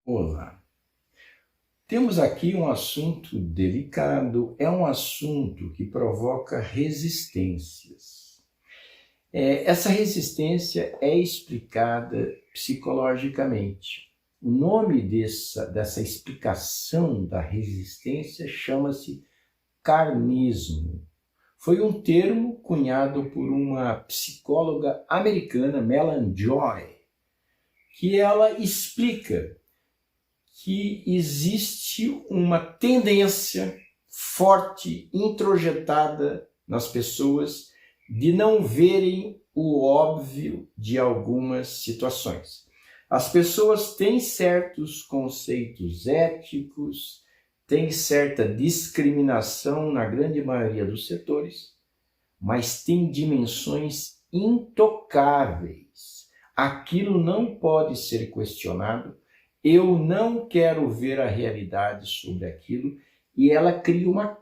Olá, temos aqui um assunto delicado, é um assunto que provoca resistências. Essa resistência é explicada psicologicamente. O nome dessa explicação da resistência chama-se carnismo. Foi um termo cunhado por uma psicóloga americana, Melanie Joy, que ela explica que existe uma tendência forte, introjetada nas pessoas de não verem o óbvio de algumas situações. As pessoas têm certos conceitos éticos, têm certa discriminação na grande maioria dos setores, mas têm dimensões intocáveis. Aquilo não pode ser questionado. Eu não quero ver a realidade sobre aquilo, e ela cria uma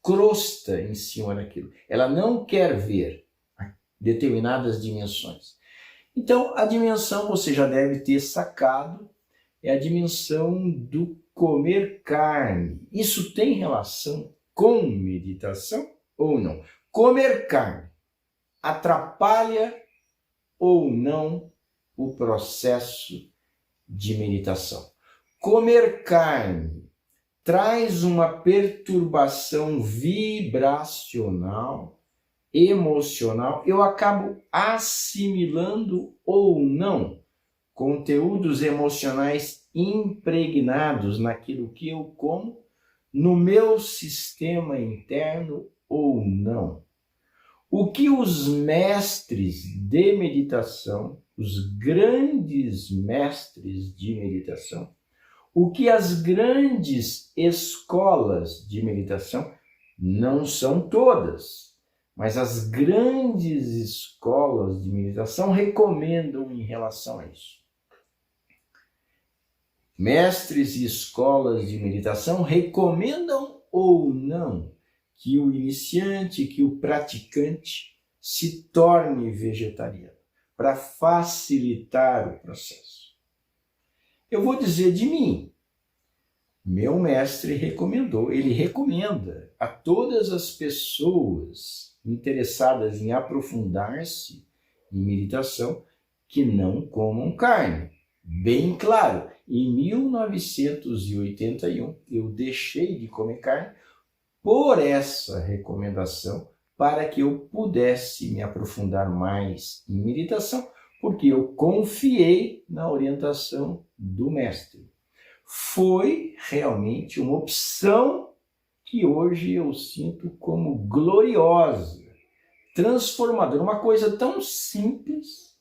crosta em cima daquilo. Ela não quer ver determinadas dimensões. Então, a dimensão, você já deve ter sacado, é a dimensão do comer carne. Isso tem relação com meditação ou não? Comer carne atrapalha ou não o processo de meditação? Comer carne traz uma perturbação vibracional, emocional. Eu acabo assimilando ou não conteúdos emocionais impregnados naquilo que eu como, no meu sistema interno ou não? O que os mestres de meditação, os grandes mestres de meditação, o que as grandes escolas de meditação, não são todas, mas as grandes escolas de meditação recomendam em relação a isso. Mestres e escolas de meditação recomendam ou não que o iniciante, que o praticante se torne vegetariano, para facilitar o processo. Eu vou dizer de mim, meu mestre recomendou, ele recomenda a todas as pessoas interessadas em aprofundar-se em meditação que não comam carne. Bem claro, em 1981 eu deixei de comer carne por essa recomendação, para que eu pudesse me aprofundar mais em meditação, porque eu confiei na orientação do mestre. Foi realmente uma opção que hoje eu sinto como gloriosa, transformadora, uma coisa tão simples,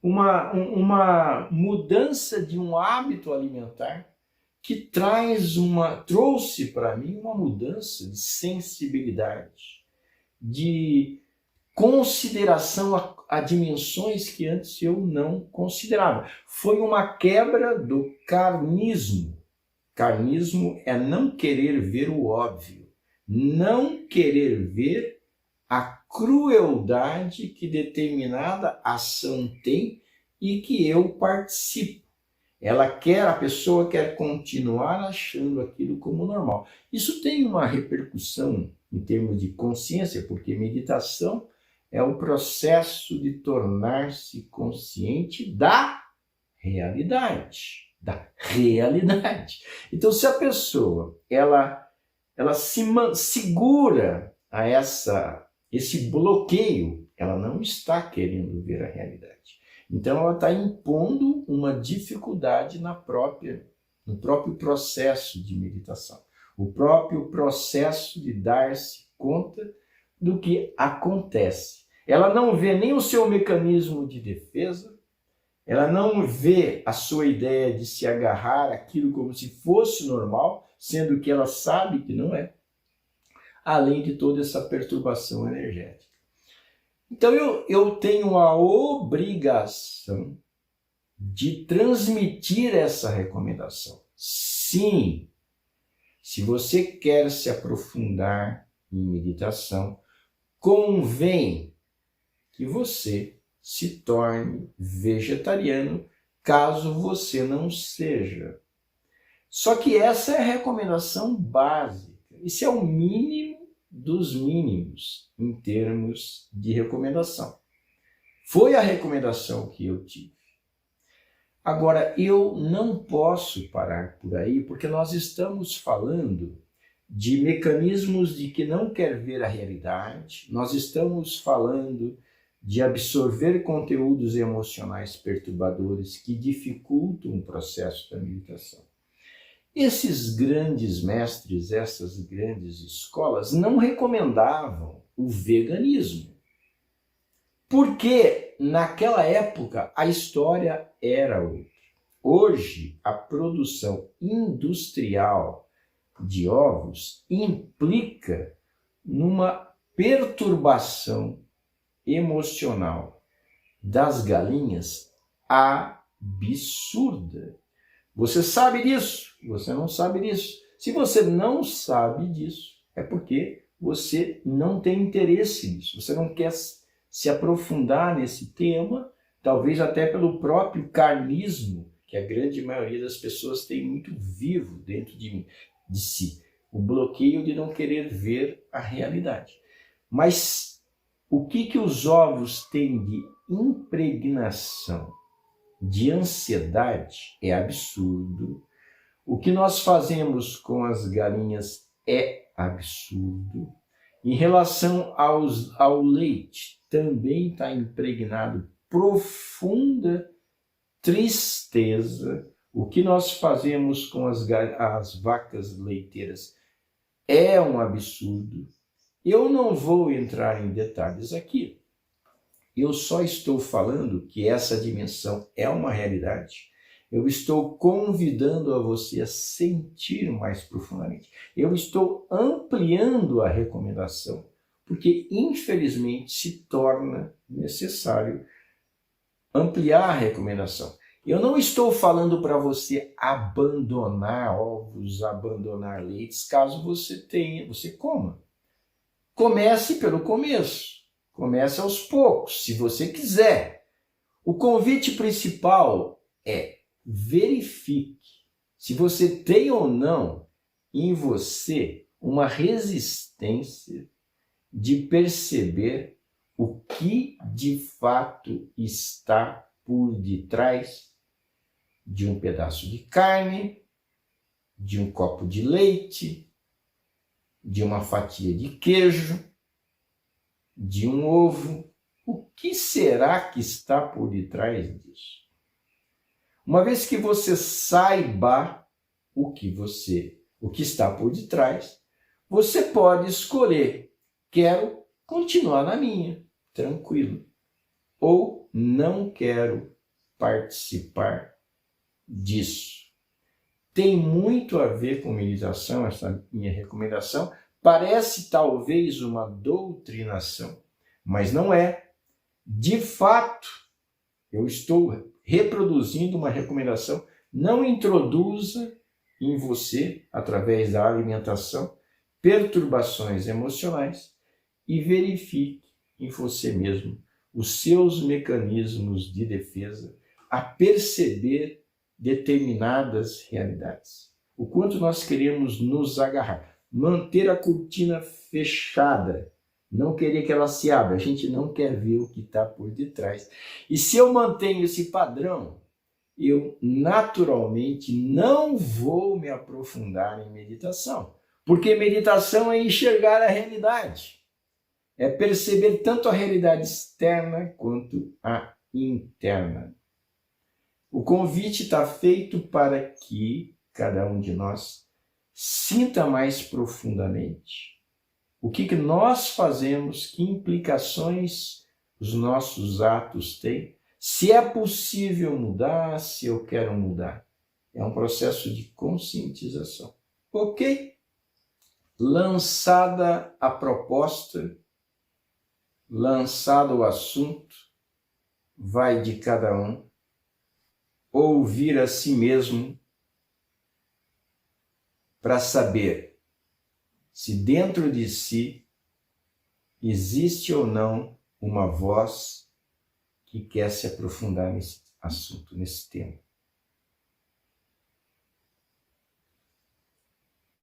uma mudança de um hábito alimentar que trouxe para mim uma mudança de sensibilidade, de consideração a dimensões que antes eu não considerava. Foi uma quebra do carnismo. Carnismo é não querer ver o óbvio, não querer ver a crueldade que determinada ação tem e que eu participo. A pessoa quer continuar achando aquilo como normal. Isso tem uma repercussão em termos de consciência, porque meditação é o processo de tornar-se consciente da realidade. Então, se a pessoa ela se segura a esse bloqueio, ela não está querendo ver a realidade. Então ela está impondo uma dificuldade no próprio processo de meditação, o próprio processo de dar-se conta do que acontece. Ela não vê nem o seu mecanismo de defesa, ela não vê a sua ideia de se agarrar àquilo como se fosse normal, sendo que ela sabe que não é, além de toda essa perturbação energética. Então eu tenho a obrigação de transmitir essa recomendação. Sim, se você quer se aprofundar em meditação, convém que você se torne vegetariano, caso você não seja Só que essa é a recomendação básica. Isso é o mínimo dos mínimos em termos de recomendação. Foi a recomendação que eu tive. Agora, eu não posso parar por aí, porque nós estamos falando de mecanismos de que não quer ver a realidade, nós estamos falando de absorver conteúdos emocionais perturbadores que dificultam o processo da meditação. Esses grandes mestres, essas grandes escolas não recomendavam o veganismo, porque naquela época a história era outra. Hoje, a produção industrial de ovos implica numa perturbação emocional das galinhas absurda. Você sabe disso? Você não sabe disso? Se você não sabe disso, é porque você não tem interesse nisso. Você não quer se aprofundar nesse tema, talvez até pelo próprio carnismo, que a grande maioria das pessoas tem muito vivo dentro de si. O bloqueio de não querer ver a realidade. Mas o que os ovos têm de impregnação, de ansiedade, é absurdo. O que nós fazemos com as galinhas é absurdo. Em relação ao leite, também está impregnado profunda tristeza. O que nós fazemos com as vacas leiteiras é um absurdo. Eu não vou entrar em detalhes aqui. Eu só estou falando que essa dimensão é uma realidade. Eu estou convidando a você a sentir mais profundamente. Eu estou ampliando a recomendação, porque infelizmente se torna necessário ampliar a recomendação. Eu não estou falando para você abandonar ovos, abandonar leites, caso você coma. Comece pelo começo. Comece aos poucos, se você quiser. O convite principal é: verifique se você tem ou não em você uma resistência de perceber o que de fato está por detrás de um pedaço de carne, de um copo de leite, de uma fatia de queijo, de um ovo. O que será que está por detrás disso? Uma vez que você saiba o que está por detrás, você pode escolher: quero continuar na minha, tranquilo, ou não quero participar disso. Tem muito a ver com meditação, essa minha recomendação. Parece talvez uma doutrinação, mas não é. De fato, eu estou reproduzindo uma recomendação. Não introduza em você, através da alimentação, perturbações emocionais e verifique em você mesmo os seus mecanismos de defesa a perceber determinadas realidades. O quanto nós queremos nos agarrar. Manter a cortina fechada, não querer que ela se abra, a gente não quer ver o que está por detrás. E se eu mantenho esse padrão, eu naturalmente não vou me aprofundar em meditação, porque meditação é enxergar a realidade, é perceber tanto a realidade externa quanto a interna. O convite está feito para que cada um de nós sinta mais profundamente o que nós fazemos, que implicações os nossos atos têm, se é possível mudar, se eu quero mudar. É um processo de conscientização. Ok? Lançada a proposta, lançado o assunto, vai de cada um ouvir a si mesmo para saber se dentro de si existe ou não uma voz que quer se aprofundar nesse assunto, nesse tema.